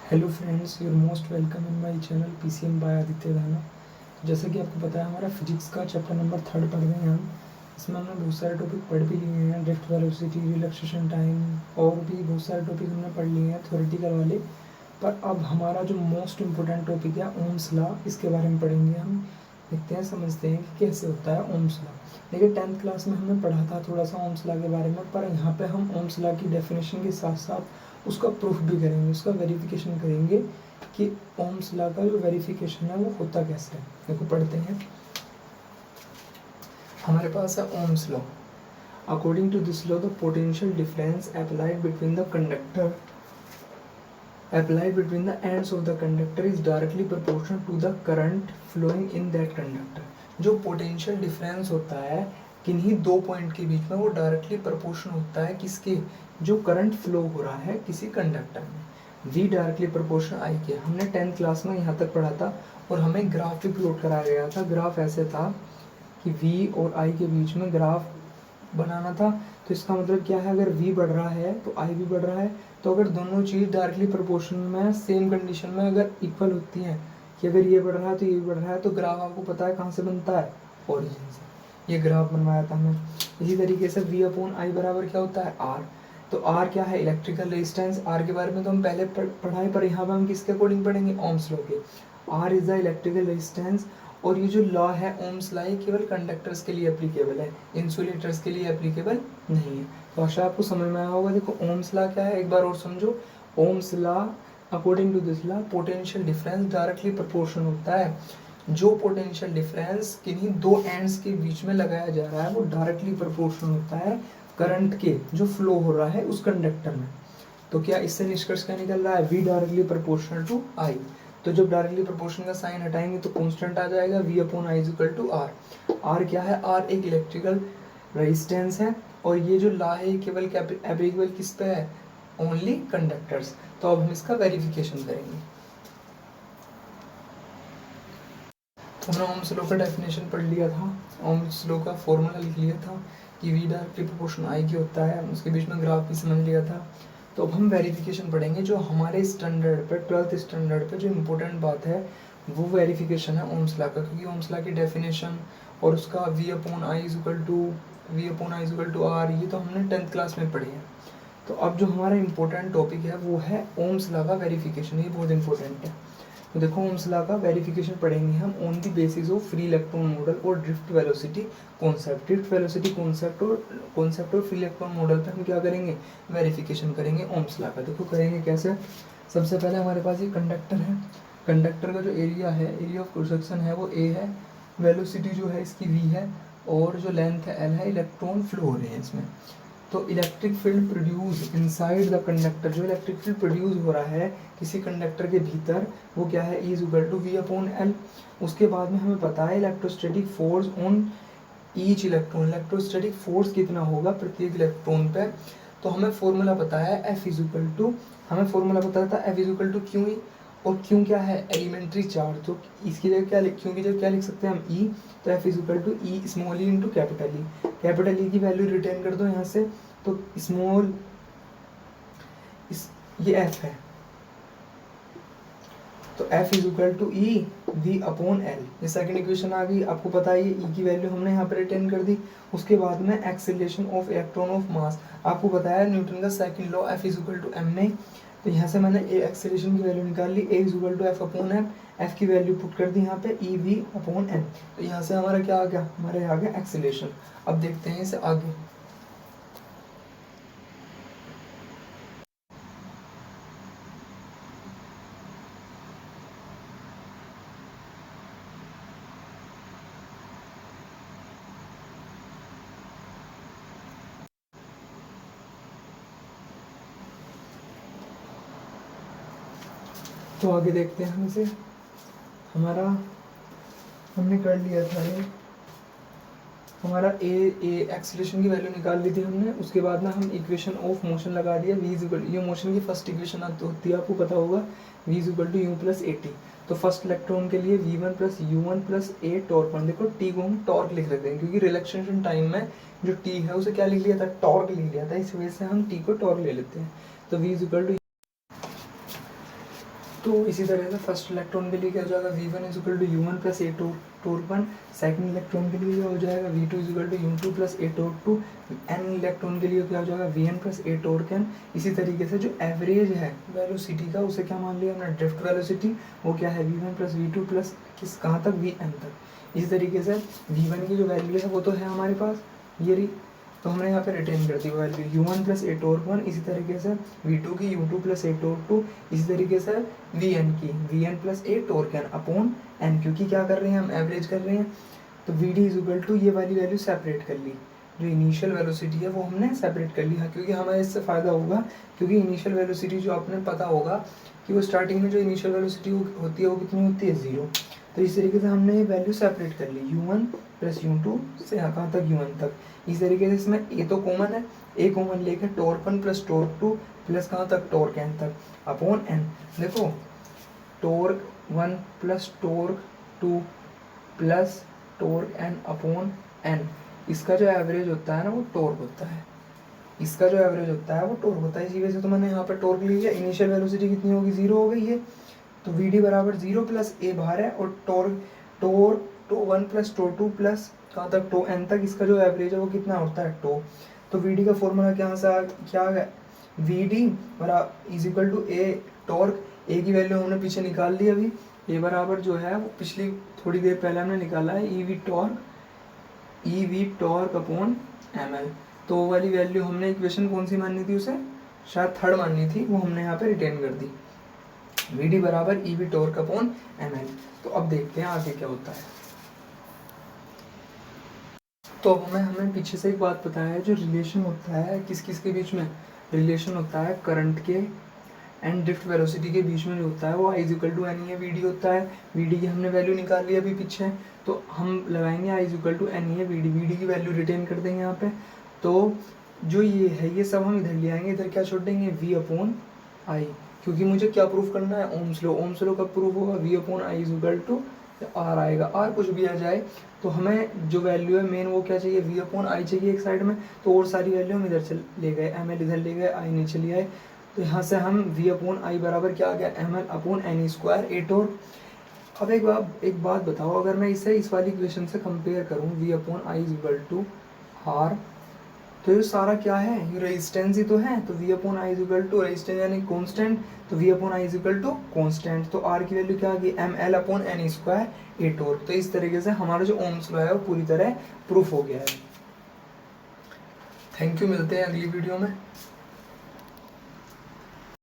Hello friends, your most welcome in my channel PCM by Aditya Dhana. जैसा कि आपको पता है, हमारा फिजिक्स का चैप्टर नंबर 3 पढ़ रहे हैं हम। इसमें हमने बहुत सारे टॉपिक पढ़ भी लिए हैं, ड्रिफ्ट वेलोसिटी, रिलैक्सेशन टाइम और भी बहुत सारे टॉपिक हमने पढ़ लिए हैं थ्योरेटिकल वाले। पर अब हमारा जो मोस्ट इम्पोर्टेंट टॉपिक है ओम्स लॉ, इसके बारे में पढ़ेंगे हम। देखते हैं, समझते हैं कि कैसे होता है ओम्स लॉ। देखिए 10th क्लास में हमने पढ़ा था थोड़ा सा ओम्स लॉ के बारे में, पर यहाँ पे हम ओम्स लॉ की डेफिनेशन के साथ साथ उसका प्रूफ भी करेंगे, उसका वेरिफिकेशन करेंगे कि ओम्स लॉ का जो वेरिफिकेशन है वो होता कैसे है। देखो पढ़ते हैं। हमारे पास है Ohm's law. According to this law the potential difference applied between the conductor applied between the ends of the conductor is directly proportional to the current flowing in that conductor। जो पोटेंशियल डिफरेंस होता है किन्हीं दो point के बीच में, वो directly proportional होता है किसके, जो करंट फ्लो हो रहा है किसी कंडक्टर में। v डायरेक्टली प्रोपोर्शनल i के, हमने 10th क्लास में यहाँ तक पढ़ा था और हमें ग्राफ भी प्लॉट कराया गया था। ग्राफ ऐसे था कि v और i के बीच में ग्राफ बनाना था। तो इसका मतलब क्या है, अगर v बढ़ रहा है तो i भी बढ़ रहा है। तो अगर दोनों चीज़ डायरेक्टली प्रोपोर्शनल में, सेम कंडीशन में अगर इक्वल होती हैं कि अगर ये बढ़ रहा है तो ये भी बढ़ रहा है, तो ग्राफ आपको पता है कहाँ से बनता है, ओरिजिन से। ये ग्राफ बनवाया था हमने। इसी तरीके से v अपॉन आई बराबर क्या होता है, r। तो r क्या है, इलेक्ट्रिकल रेजिस्टेंस। r के बारे में तो हम पहले पढ़ाई, पर यहाँ पर हम किसके अकॉर्डिंग पढ़ेंगे, ओम्स लॉ के। r is the electrical resistance. और ये जो लॉ है ओम्स लॉ, ये केवल कंडक्टर्स के लिए एप्लीकेबल है, इंसुलेटर्स के लिए एप्लीकेबल नहीं है। तो आशा आपको समझ में आया होगा। देखो ओम्स लॉ क्या है, एक बार और समझो। Ohm's law, according to this law potential difference directly proportional होता है। जो पोटेंशियल डिफरेंस किन्हीं दो एंड्स के बीच में लगाया जा रहा है वो डायरेक्टली प्रोपोर्शनल होता है करंट के जो फ्लो हो रहा है उस कंडक्टर में। तो क्या इससे निष्कर्ष क्या निकल रहा है, v directly proportional to i। तो जब डायरेक्टली प्रोपोर्शनल का साइन हटाएंगे तो कांस्टेंट आ जाएगा, v upon I is equal to R. R क्या है, आर एक इलेक्ट्रिकल रेजिस्टेंस है। और ये जो लॉ है केवल एप्लीकेबल किस पे है, ओनली कंडक्टर्स। तो अब हम इसका वेरिफिकेशन करेंगे। तो हमने ओम्स लॉ का डेफिनेशन पढ़ लिया था, ओम्स लॉ का फॉर्मूला लिख लिया था कि v डायरेक्टली प्रोपोर्शनल आई की होता है, उसके बीच में ग्राफ भी समझ लिया था। तो अब हम वेरिफिकेशन पढ़ेंगे। जो हमारे स्टैंडर्ड पे, 12th स्टैंडर्ड पे जो इम्पोर्टेंट बात है वो वेरिफिकेशन है ओम्स लॉ का, क्योंकि ओम्स लॉ की डेफिनेशन और उसका v upon I is equal to R, ये तो हमने 10th क्लास में पढ़ी है। तो अब जो हमारा इम्पोर्टेंट टॉपिक है वो है ओम्स लॉ का वेरिफिकेशन। ये बहुत इंपॉर्टेंट है। तो देखो ओम्स लॉ का वेरिफिकेशन पढ़ेंगे हम on the basis of free electron model और drift velocity concept. Drift velocity concept और फ्री इलेक्ट्रॉन मॉडल पे हम क्या करेंगे, वेरिफिकेशन करेंगे ओम्स लॉ का। देखो करेंगे कैसे। सबसे पहले हमारे पास ये कंडक्टर है। कंडक्टर का जो एरिया है, एरिया ऑफ क्रॉस सेक्शन है वो a है। वेलोसिटी जो है इसकी v है और जो लेंथ है l है। इलेक्ट्रॉन फ्लो हो रहे हैं इसमें। तो electric field produce inside the conductor, जो इलेक्ट्रिक फील्ड प्रोड्यूस हो रहा है किसी कंडक्टर के भीतर, वो क्या है, E is equal to V upon L. उसके बाद में हमें पता है electrostatic force on each electron, electrostatic force कितना होगा प्रत्येक इलेक्ट्रॉन पे। तो हमें फॉर्मूला पता है F इज इक्वल टू, हमें फॉर्मूला पता था F is equal to Q E. और क्यू क्या है, एलिमेंट्री चार्ज। तो इसकी जगह क्या, क्यू की जगह क्या लिख सकते हैं हम, ई। तो F is equal to E small E into capital E. Capital E की वैल्यू रिटेन कर दो यहाँ से, तो स्मॉल ये F है। तो F is equal to E V upon L. ये सेकंड इक्वेशन आ गई। आपको पता है ये ई की वैल्यू हमने यहाँ पर रिटेन कर दी। उसके बाद में acceleration of electron of mass, आपको बताया न्यूटन का second law F is equal to M में। तो यहाँ से मैंने ए एक्सेलरेशन की वैल्यू निकाल ली, A is equal to F upon M. F की वैल्यू पुट कर दी यहाँ पे ई वी अपॉन एम। तो यहाँ से हमारा क्या आ गया, हमारे आ गया एक्सेलरेशन। अब देखते हैं इसे आगे। तो आगे देखते हैं हम इसे। हमारा हमने कर लिया था ये, हमारा ए एक्सेलरेशन की वैल्यू निकाल ली थी हमने। उसके बाद ना हम इक्वेशन ऑफ मोशन लगा दिया, v इज इक्वल, ये मोशन की फर्स्ट इक्वेशन होती है आपको पता होगा, v is equal to u plus a t. तो फर्स्ट इलेक्ट्रॉन के लिए v1 plus u1 plus a torque. देखो t को हम टॉर्क लिख देते हैं क्योंकि रिलैक्सेशन टाइम में जो t है उसे क्या लिख लिया था, टॉर्क लिख लिया था, इस वजह से हम t को टॉर्क ले लेते हैं। तो v इज इक्वल टू, तो इसी तरह से फर्स्ट इलेक्ट्रॉन के लिए क्या हो जाएगा V1 is equal to U1 plus A tau 1, second electron के लिए क्या हो जाएगा V2 is equal to U2 plus A tau 2, N electron के लिए क्या हो जाएगा Vn plus A tau n। इसी तरीके से जो एवरेज है वेलोसिटी का उसे क्या मान लिया हमने ड्रिफ्ट वेलोसिटी, वो क्या है V1 प्लस V2 प्लस किस कहाँ तक Vn तक। इसी तरीके से V1 की जो वैल्यू है वो तो है हमारे पास ये रही, तो हमने यहाँ पे रिटेन कर दी value U1 plus A tau 1, इसी तरीके से V2 की U2 प्लस ए टोर 2, इसी तरीके से Vn की Vn plus A tau n upon n, क्योंकि क्या कर रहे हैं हम एवरेज कर रहे हैं। तो Vd इज इक्वल टू ये वाली वैल्यू सेपरेट कर ली, जो इनिशियल वेलोसिटी है वो हमने सेपरेट कर लिया, क्योंकि हमें इससे फ़ायदा होगा, क्योंकि इनिशियल वेलोसिटी जो आपने पता होगा कि वो स्टार्टिंग में जो इनिशियल वेलोसिटी होती है वो कितनी होती है 0। तो इस तरीके से हमने ये वैल्यू सेपरेट कर ली U1 प्लस U2 से कहाँ तक U1 तक। इस तरीके से इसमें ए तो कॉमन है, ए कॉमन लेके टॉर्क 1 प्लस टॉर्क 2 प्लस कहाँ तक टॉर्क n तक अपॉन n। देखो torque 1 plus torque 2 plus torque n upon n, इसका जो एवरेज होता है ना वो टॉर्क होता है, इसका जो एवरेज होता है वो टॉर्क होता है। इसी वजह से तो मैंने यहाँ पर टॉर्क ले लिया। इनिशियल वेलोसिटी कितनी होगी 0 हो गई है, तो Vd बराबर 0 प्लस ए बाहर है, और torque tau 1 plus tau 2 plus कहाँ तक टो n तक, इसका जो एवरेज है वो कितना होता है टो। तो Vd का फॉर्मूला क्या है Vd बराबर is equal to A torque, A की वैल्यू हमने पीछे निकाल ली अभी, ए बराबर जो है वो पिछली थोड़ी देर पहले हमने निकाला है E V torque upon ml। तो वो वाली वैल्यू हमने इक्वेशन कौन सी माननी थी, उसे शायद थर्ड माननी थी, वो हमने यहाँ पे रिटेन कर दी, Vd बराबर E V torque upon ml। तो अब देखते हैं आगे क्या होता है। तो हमें पीछे से एक बात पता है, जो रिलेशन होता है किस किस के बीच में, रिलेशन होता है करंट के एंड ड्रिफ्ट वेलोसिटी के बीच में जो होता है वो I is equal to N E V D होता है। Vd की हमने वैल्यू निकाल ली अभी पीछे, तो हम लगाएंगे I is equal to N E V D की वैल्यू रिटेन कर देंगे यहाँ पे। तो जो ये है ये सब हम इधर ले आएंगे, इधर क्या छोड़ देंगे V अपॉन आई, क्योंकि मुझे क्या प्रूफ करना है ओम्स लॉ। ओम्स लॉ कब प्रूफ होगा V upon I is equal to R आएगा, आर कुछ भी आ जाए, तो हमें जो वैल्यू है मेन वो क्या चाहिए V अपॉन आई चाहिए एक साइड में, तो और सारी वैल्यू हम इधर से ले गए, एम एल इधर ले गए, आई नीचे ले आए, तो यहाँ से हम V अपॉन आई बराबर क्या आ गया M L upon N square A torque. अब एक बात बताओ, अगर मैं इसे इस वाली इक्वेशन से कंपेयर करूँ V upon I is equal to R, तो ये सारा क्या है, ये रेजिस्टेंस ही तो है, तो V upon I is equal to resistance यानी कांस्टेंट, तो V upon I is equal to constant, तो R की वैल्यू क्या आ गई M L upon N square A torque. तो इस तरीके से हमारा जो ओम्स लॉ है वो पूरी तरह प्रूफ हो गया है। थैंक यू, मिलते हैं अगली वीडियो में।